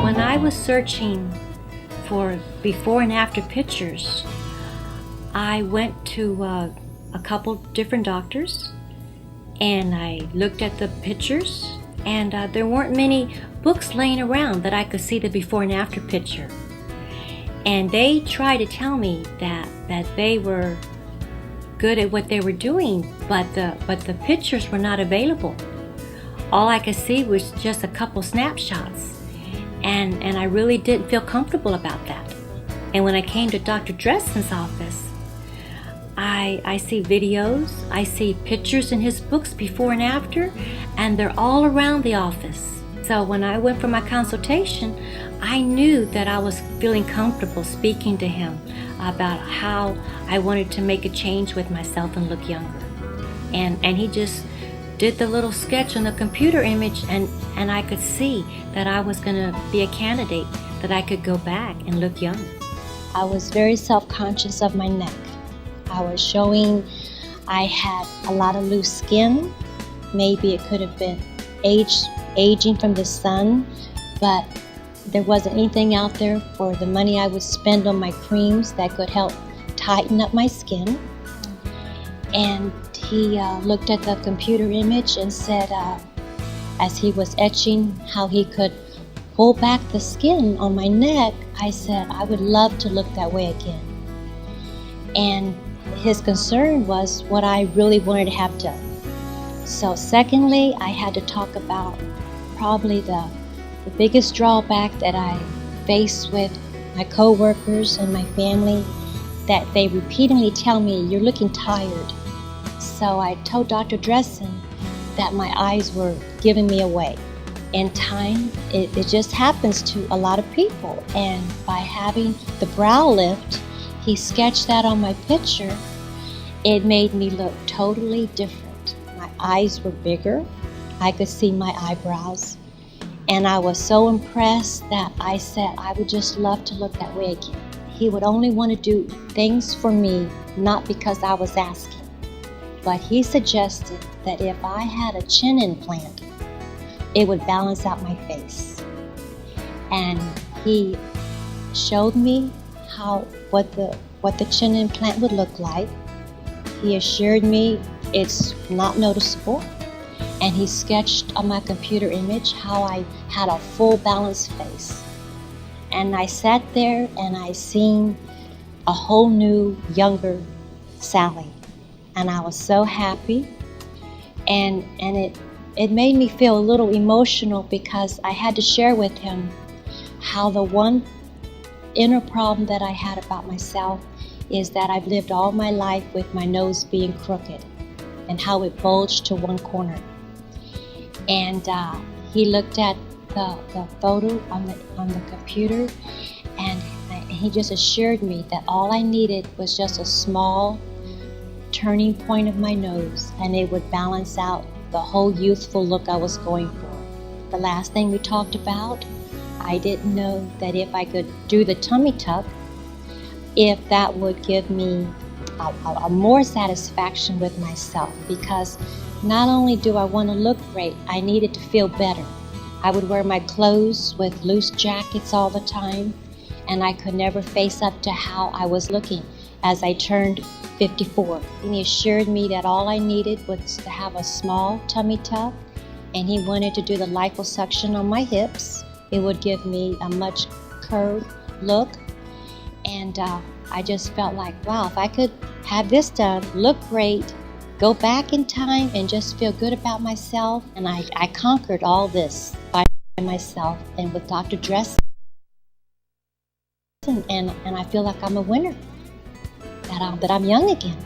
When I was searching for before and after pictures, I went to a couple different doctors and I looked at the pictures, and there weren't many books laying around that I could see the before and after picture. And they tried to tell me that they were good at what they were doing, but the pictures were not available. All I could see was just a couple snapshots, and I really didn't feel comfortable about that. And when I came to Dr. Dressen's office, I see videos, I see pictures in his books before and after, and they're all around the office. So when I went for my consultation, I knew that I was feeling comfortable speaking to him about how I wanted to make a change with myself and look younger. And he just did the little sketch on the computer image, and I could see that I was going to be a candidate, that I could go back and look young. I was very self-conscious of my neck. I was showing I had a lot of loose skin. Maybe it could have been aging from the sun, but there wasn't anything out there for the money I would spend on my creams that could help tighten up my skin. And he looked at the computer image and said, as he was etching how he could pull back the skin on my neck, I said, I would love to look that way again. And his concern was what I really wanted to have done. So secondly, I had to talk about probably the biggest drawback that I face with my co-workers and my family, that they repeatedly tell me, you're looking tired. So I told Dr. Dressen that my eyes were giving me away. In time, it just happens to a lot of people. And by having the brow lift, he sketched that on my picture, it made me look totally different. My eyes were bigger. I could see my eyebrows. And I was so impressed that I said I would just love to look that way again. He would only want to do things for me, not because I was asking. But he suggested that if I had a chin implant, it would balance out my face. And he showed me what the chin implant would look like. He assured me it's not noticeable. And he sketched on my computer image how I had a full balanced face. And I sat there and I seen a whole new, younger Sally. And I was so happy. And it made me feel a little emotional because I had to share with him how the one inner problem that I had about myself is that I've lived all my life with my nose being crooked and how it bulged to one corner. And he looked at the photo on the computer, and he just assured me that all I needed was just a small turning point of my nose, and it would balance out the whole youthful look I was going for. The last thing we talked about, I didn't know that if I could do the tummy tuck, if that would give me a more satisfaction with myself, because not only do I want to look great, I needed to feel better. I would wear my clothes with loose jackets all the time, and I could never face up to how I was looking as I turned 54. And he assured me that all I needed was to have a small tummy tuck, and he wanted to do the liposuction on my hips. It would give me a much curved look, and I just felt like, wow, if I could have this done, look great, go back in time and just feel good about myself. And I conquered all this by myself and with Dr. Dressen. And I feel like I'm a winner, that I'm young again.